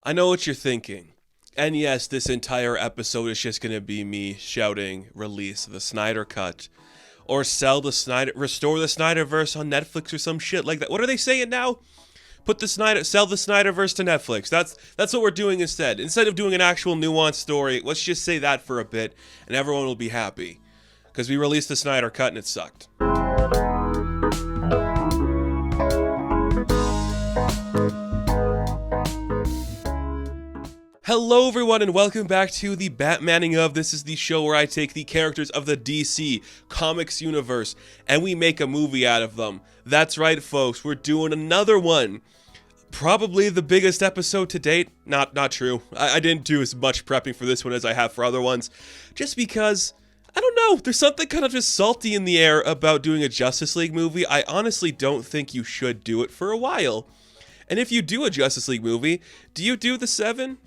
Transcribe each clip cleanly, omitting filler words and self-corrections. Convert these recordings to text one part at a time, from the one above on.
I know what you're thinking. And yes, this entire episode is just going to be me shouting, release the Snyder Cut. Or restore the Snyderverse on Netflix or some shit like that. What are they saying now? Sell the Snyderverse to Netflix. That's what we're doing instead. Instead of doing an actual nuanced story, let's just say that for a bit, and everyone will be happy. Because we released the Snyder Cut and it sucked. Hello everyone and welcome back to the Batmaning of. This is the show where I take the characters of the DC Comics universe and we make a movie out of them. That's right folks, we're doing another one. Probably the biggest episode to date. Not true. I didn't do as much prepping for this one as I have for other ones. Just because, I don't know, there's something kind of just salty in the air about doing a Justice League movie. I honestly don't think you should do it for a while. And if you do a Justice League movie, do you do the 7?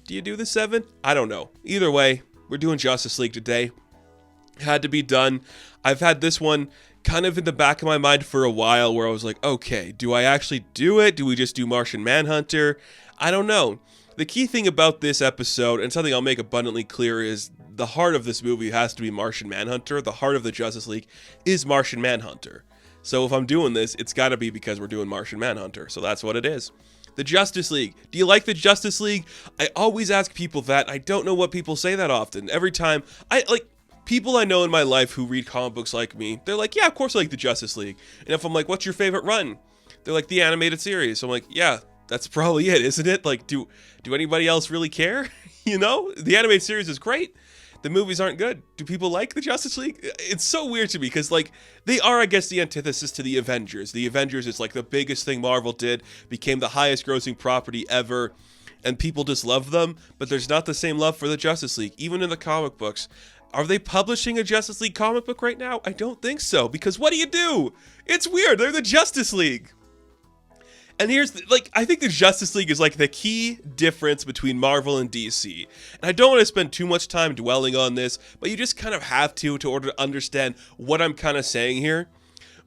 I don't know. Either way, we're doing Justice League today. Had to be done. I've had this one kind of in the back of my mind for a while where I was like, okay, do I actually do it? Do we just do Martian Manhunter? I don't know. The key thing about this episode, and something I'll make abundantly clear, is the heart of this movie has to be Martian Manhunter. The heart of the Justice League is Martian Manhunter. So if I'm doing this, it's got to be because we're doing Martian Manhunter. So that's what it is. The Justice League. Do you like the Justice League? I always ask people that. I don't know what people say that often. Every time, people I know in my life who read comic books like me, they're like, yeah, of course I like the Justice League. And if I'm like, what's your favorite run? They're like, the animated series. So I'm like, yeah, that's probably it, isn't it? Like, do anybody else really care? You know, the animated series is great. The movies aren't good. Do people like the Justice League? It's so weird to me because, like, they are, I guess, the antithesis to the Avengers. The Avengers is, like, the biggest thing Marvel did, became the highest grossing property ever, and people just love them, but there's not the same love for the Justice League, even in the comic books. Are they publishing a Justice League comic book right now? I don't think so, because what do? It's weird. They're the Justice League. And I think the Justice League is like the key difference between Marvel and DC. And I don't want to spend too much time dwelling on this, but you just kind of have to order to understand what I'm kind of saying here.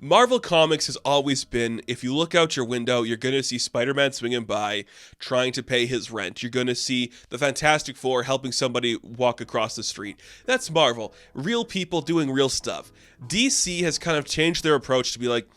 Marvel Comics has always been, if you look out your window, you're going to see Spider-Man swinging by, trying to pay his rent. You're going to see the Fantastic Four helping somebody walk across the street. That's Marvel. Real people doing real stuff. DC has kind of changed their approach to be like,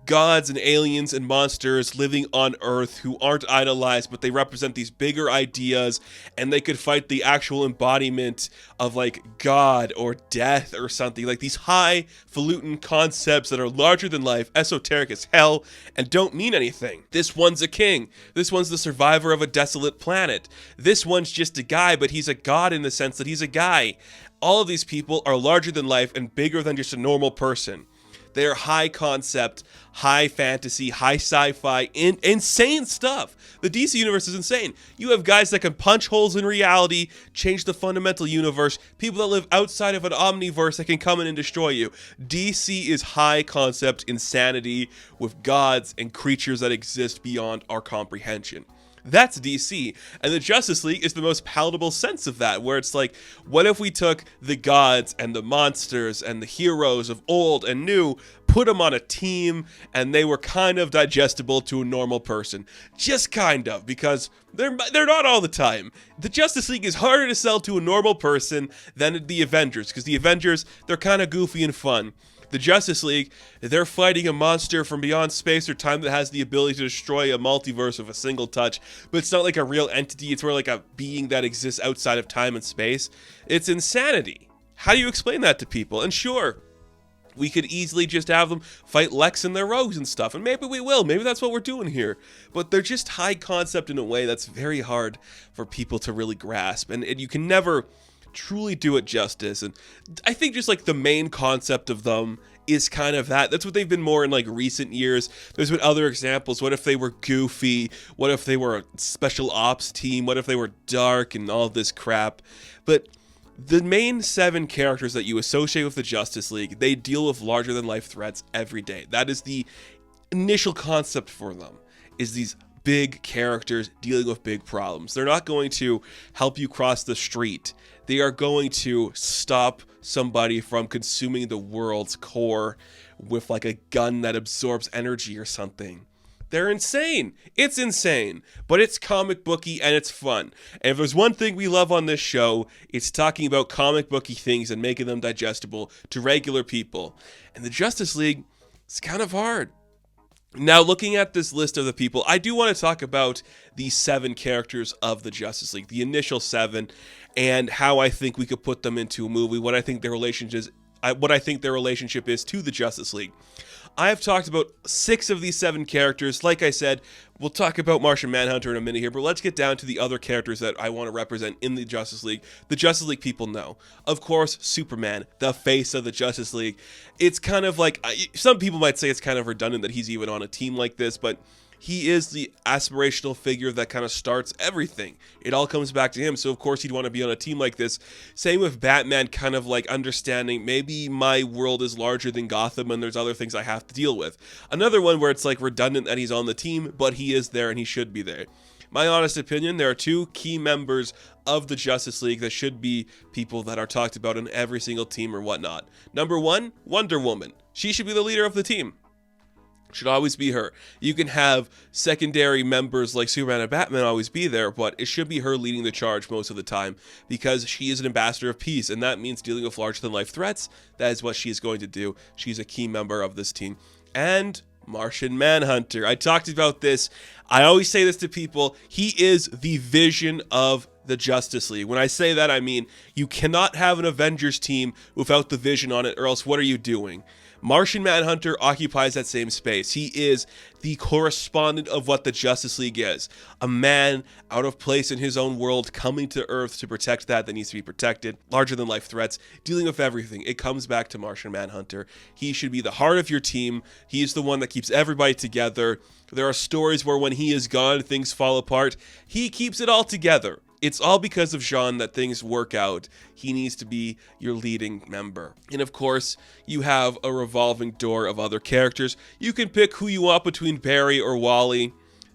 gods and aliens and monsters living on Earth who aren't idolized, but they represent these bigger ideas, and they could fight the actual embodiment of, like, God or death or something. Like, these highfalutin concepts that are larger than life, esoteric as hell, and don't mean anything. This one's a king. This one's the survivor of a desolate planet. This one's just a guy, but he's a god in the sense that he's a guy. All of these people are larger than life and bigger than just a normal person. They're high concept, high fantasy, high sci-fi, insane stuff. The DC universe is insane. You have guys that can punch holes in reality, change the fundamental universe, people that live outside of an omniverse that can come in and destroy you. DC is high concept insanity with gods and creatures that exist beyond our comprehension. That's DC, and the Justice League is the most palatable sense of that, where it's like, what if we took the gods and the monsters and the heroes of old and new, put them on a team, and they were kind of digestible to a normal person. Just kind of, because they're not all the time. The Justice League is harder to sell to a normal person than the Avengers, because the Avengers, they're kind of goofy and fun. The Justice League, they're fighting a monster from beyond space or time that has the ability to destroy a multiverse with a single touch, but it's not like a real entity, it's more like a being that exists outside of time and space. It's insanity. How do you explain that to people? And sure, we could easily just have them fight Lex and their rogues and stuff, and maybe we will, maybe that's what we're doing here, but they're just high concept in a way that's very hard for people to really grasp, and you can never truly do it justice. And I think just like the main concept of them is kind of that's what they've been more in like recent years. There's been other examples. What if they were goofy? What if they were a special ops team? What if they were dark and all this crap? But the main 7 characters that you associate with the Justice League, they deal with larger than life threats every day. That is the initial concept for them, is these big characters dealing with big problems. They're not going to help you cross the street. They are going to stop somebody from consuming the world's core with like a gun that absorbs energy or something. they're insane. It's insane, but it's comic booky and it's fun. And if there's one thing we love on this show, it's talking about comic booky things and making them digestible to regular people. And the Justice League, it's kind of hard. Now, looking at this list of the people, I do want to talk about the 7 characters of the Justice League, the initial 7, and how I think we could put them into a movie, what I think their relationship is to the Justice League. I have talked about 6 of these 7 characters. Like I said, we'll talk about Martian Manhunter in a minute here, but let's get down to the other characters that I want to represent in the Justice League. The Justice League people know. Of course, Superman, the face of the Justice League. It's kind of like, some people might say it's kind of redundant that he's even on a team like this, but he is the aspirational figure that kind of starts everything. It all comes back to him, so of course he'd want to be on a team like this. Same with Batman, kind of like understanding maybe my world is larger than Gotham and there's other things I have to deal with. Another one where it's like redundant that he's on the team, but he is there and he should be there. My honest opinion, there are 2 key members of the Justice League that should be people that are talked about in every single team or whatnot. Number 1, Wonder Woman. She should be the leader of the team. Should always be her. You can have secondary members like Superman and Batman always be there, but it should be her leading the charge most of the time because she is an ambassador of peace, and that means dealing with larger-than-life threats. That is what she is going to do. She's a key member of this team. And Martian Manhunter. I talked about this. I always say this to people. He is the vision of the Justice League. When I say that, I mean you cannot have an Avengers team without the Vision on it, or else what are you doing? Martian Manhunter occupies that same space. He is the correspondent of what the Justice League is. A man out of place in his own world coming to Earth to protect that needs to be protected. Larger than life threats, dealing with everything. It comes back to Martian Manhunter. He should be the heart of your team. He's the one that keeps everybody together. There are stories where when he is gone, things fall apart. He keeps it all together. It's all because of Jean that things work out. He needs to be your leading member. And of course, you have a revolving door of other characters. You can pick who you want between Barry or Wally.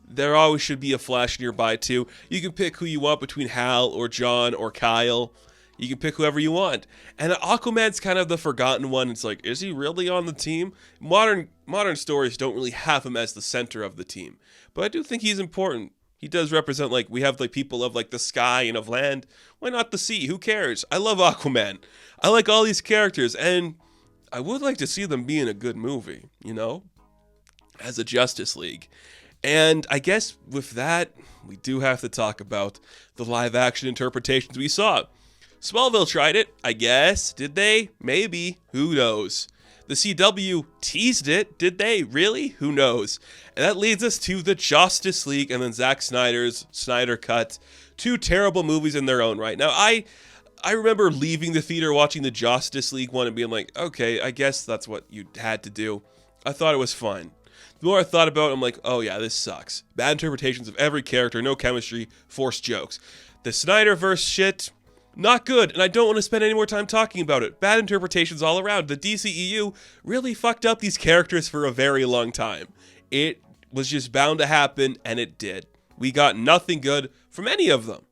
There always should be a Flash nearby too. You can pick who you want between Hal or John or Kyle. You can pick whoever you want. And Aquaman's kind of the forgotten one. It's like, is he really on the team? Modern stories don't really have him as the center of the team. But I do think he's important. He does represent, like, we have, like, people of, like, the sky and of land. Why not the sea? Who cares? I love Aquaman. I like all these characters, and I would like to see them be in a good movie, you know, as a Justice League. And I guess with that, we do have to talk about the live-action interpretations we saw. Smallville tried it, I guess. Did they? Maybe. Who knows? The CW teased it. Did they? Really? Who knows? And that leads us to the Justice League and then Zack Snyder's Snyder Cut. 2 terrible movies in their own right. Now, I remember leaving the theater watching the Justice League one and being like, okay, I guess that's what you had to do. I thought it was fine. The more I thought about it, I'm like, oh yeah, this sucks. Bad interpretations of every character, no chemistry, forced jokes. The Snyderverse shit, not good, and I don't want to spend any more time talking about it. Bad interpretations all around. The DCEU really fucked up these characters for a very long time. It was just bound to happen, and it did. We got nothing good from any of them.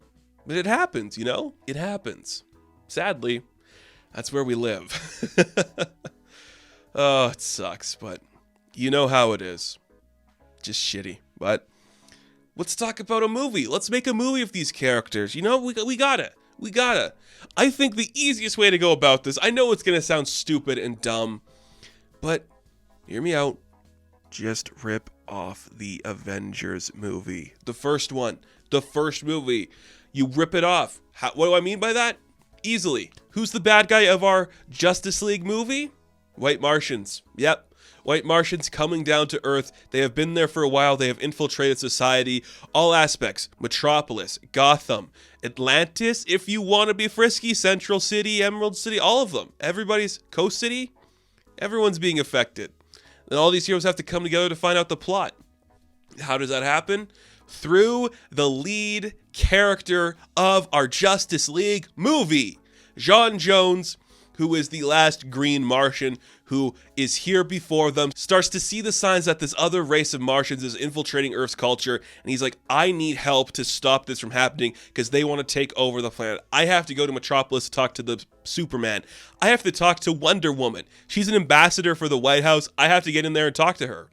But it happens, you know? It happens. Sadly, that's where we live. Oh, it sucks, but you know how it is. Just shitty. But let's talk about a movie. Let's make a movie of these characters. You know, we gotta. We gotta. I think the easiest way to go about this, I know it's gonna sound stupid and dumb, but hear me out. Just rip off the Avengers movie. The first one. The first movie. You rip it off. What do I mean by that? Easily. Who's the bad guy of our Justice League movie? White Martians. Yep. White Martians coming down to Earth. They have been there for a while. They have infiltrated society. All aspects. Metropolis, Gotham, Atlantis, if you want to be frisky, Central City, Emerald City, all of them. Everybody's Coast City. Everyone's being affected. And all these heroes have to come together to find out the plot. How does that happen? Through the lead character of our Justice League movie, J'onn J'onzz, who is the last green Martian who is here before them, starts to see the signs that this other race of Martians is infiltrating Earth's culture, and he's like, I need help to stop this from happening because they want to take over the planet. I have to go to Metropolis to talk to the Superman. I have to talk to Wonder Woman. She's an ambassador for the White House. I have to get in there and talk to her.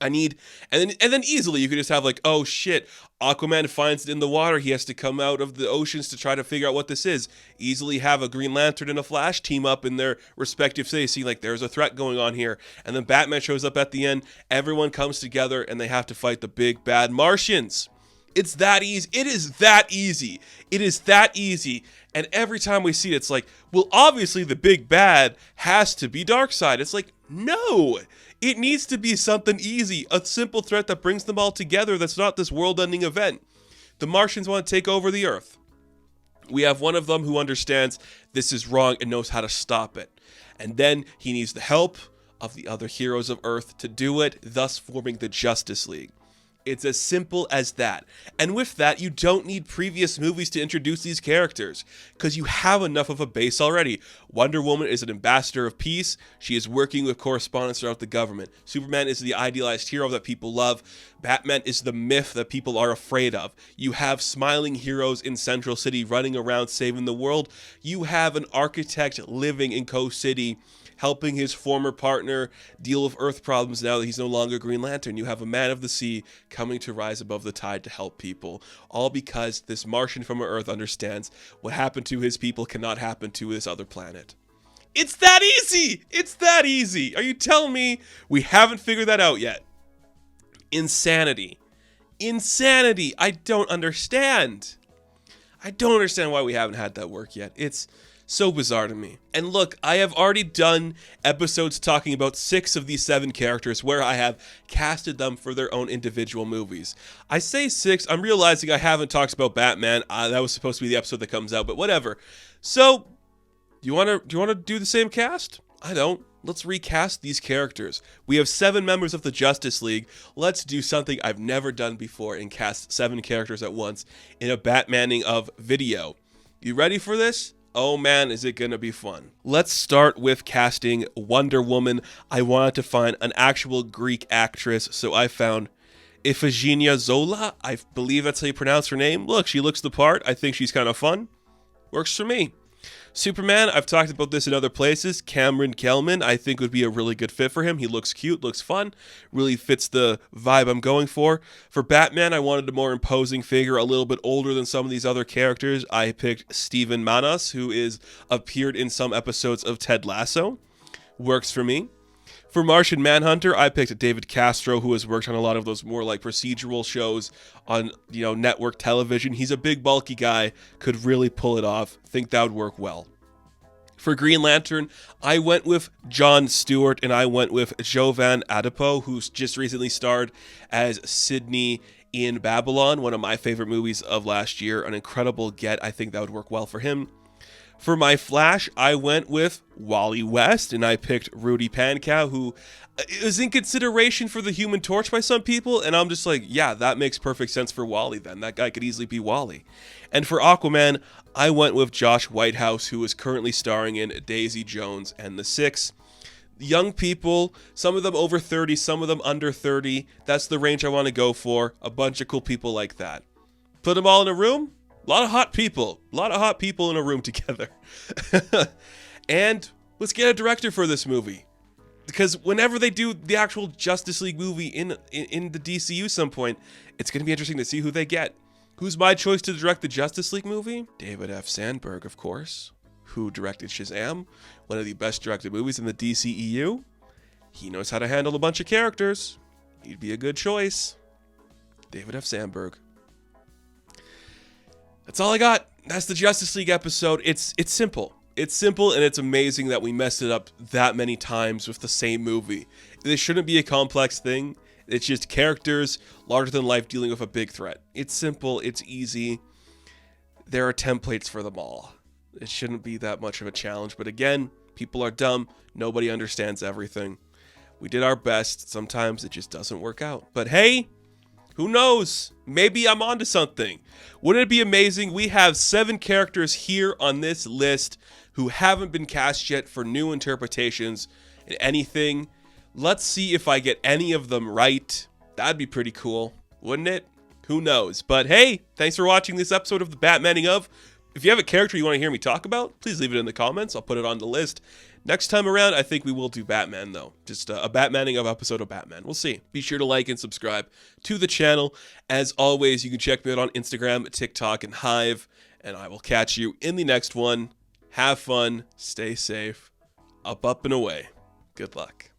I need, and then easily you could just have like, oh shit, Aquaman finds it in the water. He has to come out of the oceans to try to figure out what this is. Easily have a Green Lantern and a Flash team up in their respective cities, see like there's a threat going on here. And then Batman shows up at the end. Everyone comes together and they have to fight the big bad Martians. It's that easy. It is that easy. It is that easy. And every time we see it, it's like, well, obviously the big bad has to be Darkseid. It's like, no. It needs to be something easy, a simple threat that brings them all together that's not this world-ending event. The Martians want to take over the Earth. We have one of them who understands this is wrong and knows how to stop it. And then he needs the help of the other heroes of Earth to do it, thus forming the Justice League. It's as simple as that. And with that, you don't need previous movies to introduce these characters, because you have enough of a base already. Wonder Woman is an ambassador of peace. She is working with correspondents throughout the government. Superman is the idealized hero that people love. Batman is the myth that people are afraid of. You have smiling heroes in Central City running around saving the world. You have an architect living in Coast City, helping his former partner deal with Earth problems now that he's no longer Green Lantern. You have a man of the sea coming to rise above the tide to help people. All because this Martian from Earth understands what happened to his people cannot happen to this other planet. It's that easy! It's that easy! Are you telling me we haven't figured that out yet? Insanity. Insanity! I don't understand. I don't understand why we haven't had that work yet. It's so bizarre to me. And look, I have already done episodes talking about 6 of these 7 characters where I have casted them for their own individual movies. I say 6, I'm realizing I haven't talked about Batman. That was supposed to be the episode that comes out, but whatever. So, do you want to do the same cast? I don't. Let's recast these characters. We have 7 members of the Justice League. Let's do something I've never done before and cast 7 characters at once in a Batmaning of video. You ready for this? Oh man, is it gonna be fun. Let's start with casting Wonder Woman. I wanted to find an actual Greek actress, so I found Iphigenia Zola. I believe that's how you pronounce her name. Look, she looks the part. I think she's kind of fun. Works for me. Superman, I've talked about this in other places. Cameron Kelman, I think would be a really good fit for him. He looks cute, looks fun, really fits the vibe I'm going for. For Batman, I wanted a more imposing figure, a little bit older than some of these other characters. I picked Stephen Manas, who is appeared in some episodes of Ted Lasso. Works for me. For Martian Manhunter, I picked David Castro, who has worked on a lot of those more like procedural shows on, network television. He's a big, bulky guy, could really pull it off. Think that would work well. For Green Lantern, I went with Jon Stewart, and I went with Jovan Adepo, who's just recently starred as Sydney in Babylon, one of my favorite movies of last year. An incredible get. I think that would work well for him. For my Flash, I went with Wally West, and I picked Rudy Pankow, who is in consideration for the Human Torch by some people, and I'm just like, yeah, that makes perfect sense for Wally then. That guy could easily be Wally. And for Aquaman, I went with Josh Whitehouse, who is currently starring in Daisy Jones and the Six. Young people, some of them over 30, some of them under 30. That's the range I want to go for. A bunch of cool people like that. Put them all in a room. A lot of hot people. A lot of hot people in a room together. And let's get a director for this movie. Because whenever they do the actual Justice League movie in the DCU some point, it's going to be interesting to see who they get. Who's my choice to direct the Justice League movie? David F. Sandberg, of course, who directed Shazam, one of the best directed movies in the DCEU. He knows how to handle a bunch of characters. He'd be a good choice. David F. Sandberg. That's all I got. That's the Justice League episode. It's simple. It's simple, and it's amazing that we messed it up that many times with the same movie. This shouldn't be a complex thing. It's just characters larger than life dealing with a big threat. It's simple. It's easy. There are templates for them all. It shouldn't be that much of a challenge. But again, people are dumb. Nobody understands everything. We did our best. Sometimes it just doesn't work out. But hey, who knows? Maybe I'm onto something. Wouldn't it be amazing? We have 7 characters here on this list who haven't been cast yet for new interpretations in anything. Let's see if I get any of them right. That'd be pretty cool, wouldn't it? Who knows? But hey, thanks for watching this episode of the Batmaning of. If you have a character you want to hear me talk about, please leave it in the comments. I'll put it on the list. Next time around, I think we will do Batman, though. Just a Batmaning of episode of Batman. We'll see. Be sure to like and subscribe to the channel. As always, you can check me out on Instagram, TikTok, and Hive. And I will catch you in the next one. Have fun. Stay safe. Up, and away. Good luck.